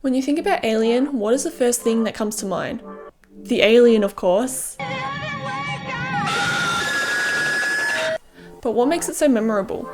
When you think about Alien, what is the first thing that comes to mind? The alien, of course. But what makes it so memorable?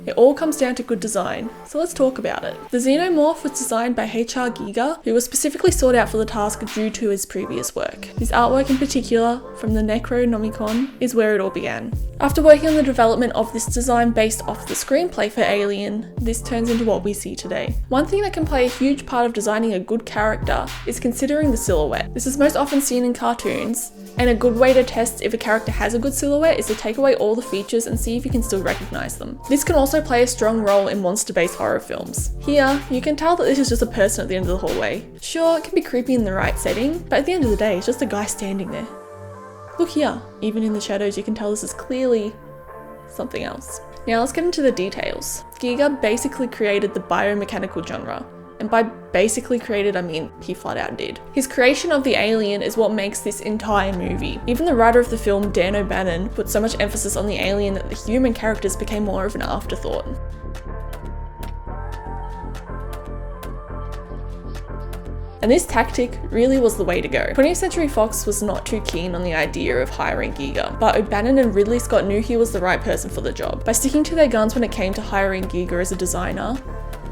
It all comes down to good design, so let's talk about it. The Xenomorph was designed by H.R. Giger, who was specifically sought out for the task due to his previous work. His artwork in particular, from the Necronomicon, is where it all began. After working on the development of this design based off the screenplay for Alien, this turns into what we see today. One thing that can play a huge part of designing a good character is considering the silhouette. This is most often seen in cartoons, and a good way to test if a character has a good silhouette is to take away all the features and see if you can still recognize them. This can also play a strong role in monster-based horror films. Here, you can tell that this is just a person at the end of the hallway. Sure, it can be creepy in the right setting, but at the end of the day, it's just a guy standing there. Look here, even in the shadows you can tell this is clearly something else. Now let's get into the details. Giger basically created the biomechanical genre. And by basically created, I mean he flat out did. His creation of the alien is what makes this entire movie. Even the writer of the film, Dan O'Bannon, put so much emphasis on the alien that the human characters became more of an afterthought. And this tactic really was the way to go. 20th Century Fox was not too keen on the idea of hiring Giger, but O'Bannon and Ridley Scott knew he was the right person for the job. By sticking to their guns when it came to hiring Giger as a designer,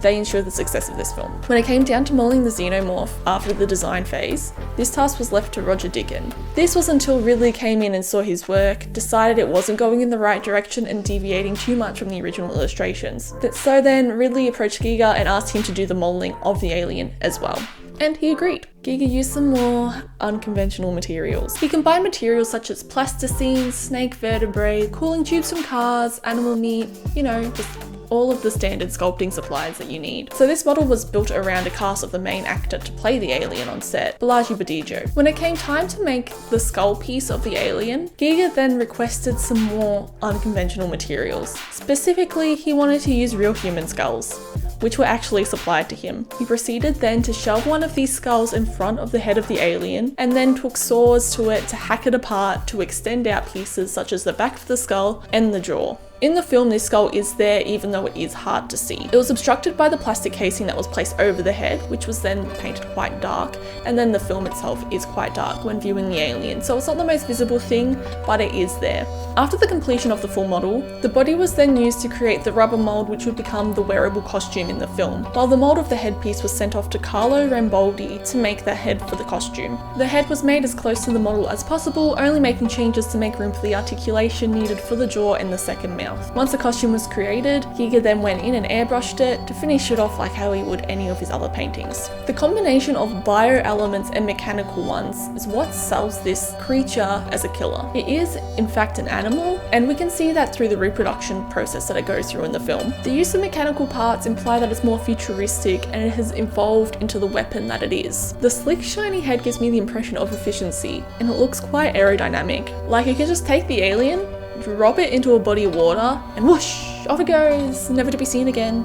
they ensured the success of this film. When it came down to modelling the Xenomorph after the design phase, this task was left to Roger Deakins. This was until Ridley came in and saw his work, decided it wasn't going in the right direction and deviating too much from the original illustrations. So then Ridley approached Giger and asked him to do the modelling of the alien as well. And he agreed. Giger used some more unconventional materials. He combined materials such as plasticine, snake vertebrae, cooling tubes from cars, animal meat, just all of the standard sculpting supplies that you need. So this model was built around a cast of the main actor to play the alien on set, Balaji Badijo. When it came time to make the skull piece of the alien, Giger then requested some more unconventional materials. Specifically, he wanted to use real human skulls, which were actually supplied to him. He proceeded then to shove one of these skulls in front of the head of the alien, and then took saws to it to hack it apart to extend out pieces such as the back of the skull and the jaw. In the film, this skull is there even though it is hard to see. It was obstructed by the plastic casing that was placed over the head, which was then painted quite dark, and then the film itself is quite dark when viewing the alien, so it's not the most visible thing, but it is there. After the completion of the full model, the body was then used to create the rubber mold which would become the wearable costume in the film, while the mold of the headpiece was sent off to Carlo Rambaldi to make the head for the costume. The head was made as close to the model as possible, only making changes to make room for the articulation needed for the jaw and the second mouth. Once the costume was created, Giger then went in and airbrushed it to finish it off like how he would any of his other paintings. The combination of bio elements and mechanical ones is what sells this creature as a killer. It is, in fact, an animal, and we can see that through the reproduction process that it goes through in the film. The use of mechanical parts imply that it's more futuristic and it has evolved into the weapon that it is. The slick, shiny head gives me the impression of efficiency, and it looks quite aerodynamic. Like you can just take the alien, drop it into a body of water, and whoosh, off it goes, never to be seen again.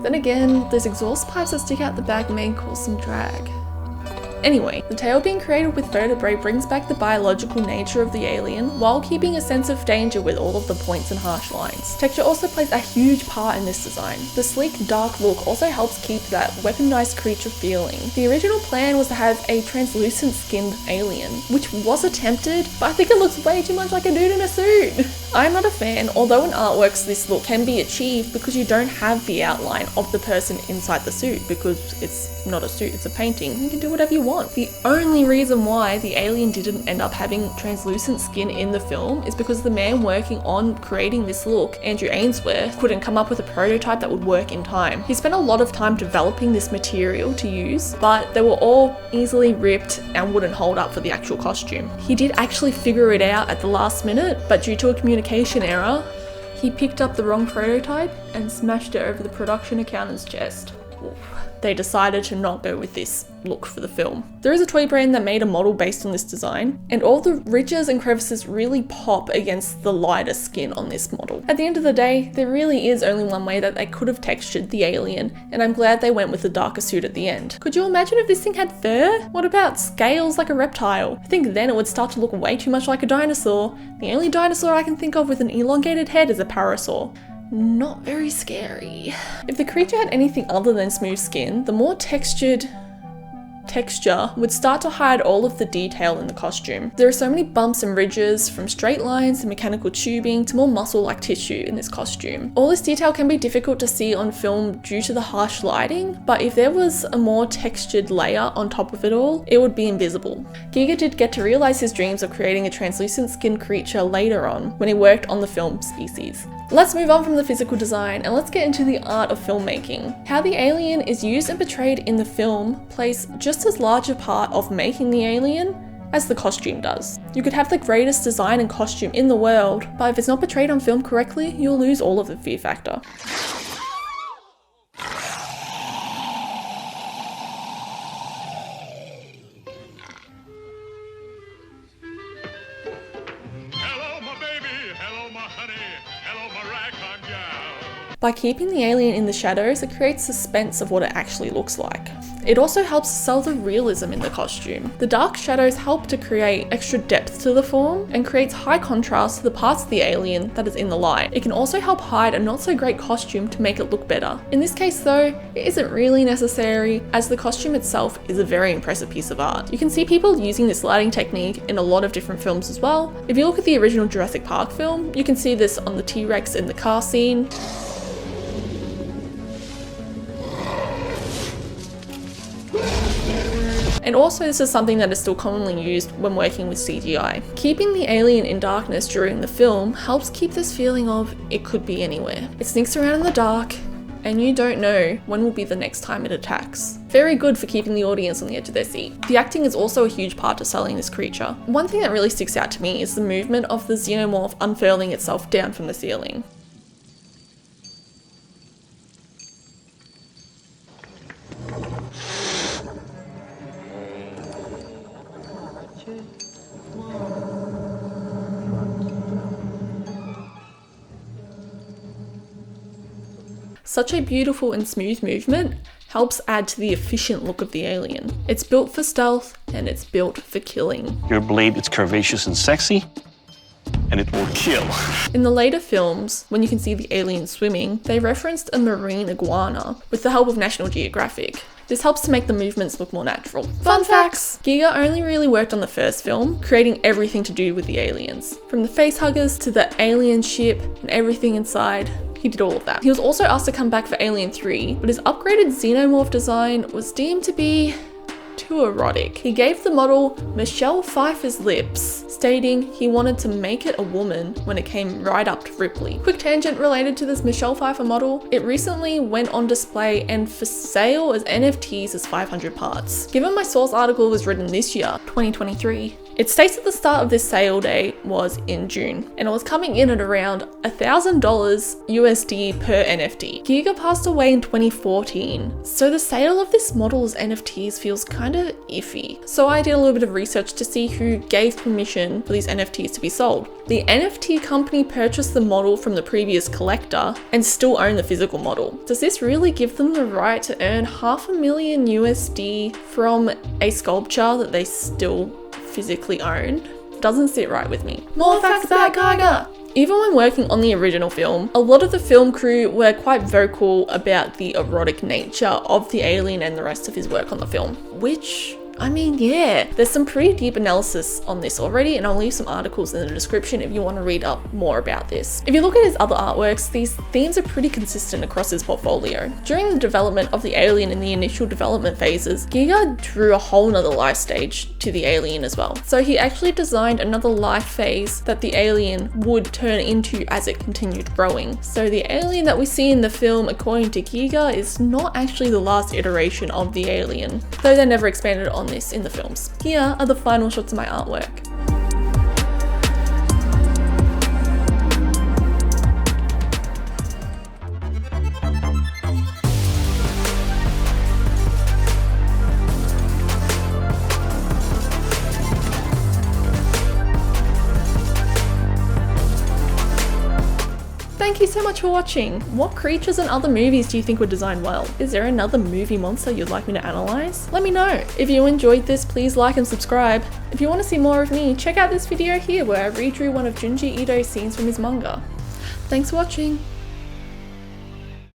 Then again, those exhaust pipes that stick out the back may cause some drag. Anyway, the tail being created with vertebrae brings back the biological nature of the alien while keeping a sense of danger with all of the points and harsh lines. Texture also plays a huge part in this design. The sleek, dark look also helps keep that weaponized creature feeling. The original plan was to have a translucent skinned alien, which was attempted, but I think it looks way too much like a dude in a suit. I'm not a fan, although in artworks this look can be achieved because you don't have the outline of the person inside the suit because it's not a suit, it's a painting. You can do whatever you want. The only reason why the alien didn't end up having translucent skin in the film is because the man working on creating this look, Andrew Ainsworth, couldn't come up with a prototype that would work in time. He spent a lot of time developing this material to use, but they were all easily ripped and wouldn't hold up for the actual costume. He did actually figure it out at the last minute, but due to a communication error, he picked up the wrong prototype and smashed it over the production accountant's chest. Oof. They decided to not go with this look for the film. There is a toy brand that made a model based on this design, and all the ridges and crevices really pop against the lighter skin on this model. At the end of the day, there really is only one way that they could have textured the alien, and I'm glad they went with the darker suit at the end. Could you imagine if this thing had fur? What about scales like a reptile? I think then it would start to look way too much like a dinosaur. The only dinosaur I can think of with an elongated head is a parasaur. not very scary. If the creature had anything other than smooth skin, the more texture would start to hide all of the detail in the costume. There are so many bumps and ridges, from straight lines to mechanical tubing to more muscle-like tissue in this costume. All this detail can be difficult to see on film due to the harsh lighting, but if there was a more textured layer on top of it all, it would be invisible. Giga did get to realize his dreams of creating a translucent skinned creature later on when he worked on the film Species. Let's move on from the physical design and let's get into the art of filmmaking. How the alien is used and portrayed in the film plays just as large a part of making the alien as the costume does. You could have the greatest design and costume in the world, but if it's not portrayed on film correctly, you'll lose all of the fear factor. By keeping the alien in the shadows, it creates suspense of what it actually looks like. It also helps sell the realism in the costume. The dark shadows help to create extra depth to the form and creates high contrast to the parts of the alien that is in the light. It can also help hide a not so great costume to make it look better. In this case though, it isn't really necessary, as the costume itself is a very impressive piece of art. You can see people using this lighting technique in a lot of different films as well. If you look at the original Jurassic Park film, you can see this on the T-Rex in the car scene. And also this is something that is still commonly used when working with CGI. Keeping the alien in darkness during the film helps keep this feeling of it could be anywhere. It sneaks around in the dark and you don't know when will be the next time it attacks. Very good for keeping the audience on the edge of their seat. The acting is also a huge part of selling this creature. One thing that really sticks out to me is the movement of the Xenomorph unfurling itself down from the ceiling. Such a beautiful and smooth movement helps add to the efficient look of the alien. It's built for stealth and it's built for killing. Your blade is curvaceous and sexy, and it will kill. In the later films, when you can see the alien swimming, they referenced a marine iguana with the help of National Geographic. This helps to make the movements look more natural. Fun facts! Giga only really worked on the first film, creating everything to do with the aliens. From the facehuggers to the alien ship and everything inside. He did all of that. He was also asked to come back for Alien 3, but his upgraded Xenomorph design was deemed to be too erotic. He gave the model Michelle Pfeiffer's lips, stating he wanted to make it a woman when it came right up to Ripley. Quick tangent related to this Michelle Pfeiffer model, it recently went on display and for sale as NFTs as 500 parts. Given my source article was written this year, 2023, it states that the start of this sale date was in June, and it was coming in at around $1,000 USD per NFT. Giga passed away in 2014, so the sale of this model as NFTs feels kind of iffy. So I did a little bit of research to see who gave permission for these NFTs to be sold. The NFT company purchased the model from the previous collector and still own the physical model. Does this really give them the right to earn $500,000 USD from a sculpture that they still physically owned? Doesn't sit right with me. More facts about Giga! Even when working on the original film, a lot of the film crew were quite vocal about the erotic nature of the alien and the rest of his work on the film, which, I mean, yeah, there's some pretty deep analysis on this already, and I'll leave some articles in the description if you want to read up more about this. If you look at his other artworks, these themes are pretty consistent across his portfolio. During the development of the alien in the initial development phases, Giga drew a whole nother life stage to the alien as well. So he actually designed another life phase that the alien would turn into as it continued growing. So the alien that we see in the film, according to Giga, is not actually the last iteration of the alien, though they never expanded on this in the films. Here are the final shots of my artwork. Thank you so much for watching. What creatures and other movies do you think were designed well? Is there another movie monster you'd like me to analyze? Let me know. If you enjoyed this, please like and subscribe. If you want to see more of me, check out this video here where I redrew one of Junji Ito's scenes from his manga. Thanks for watching.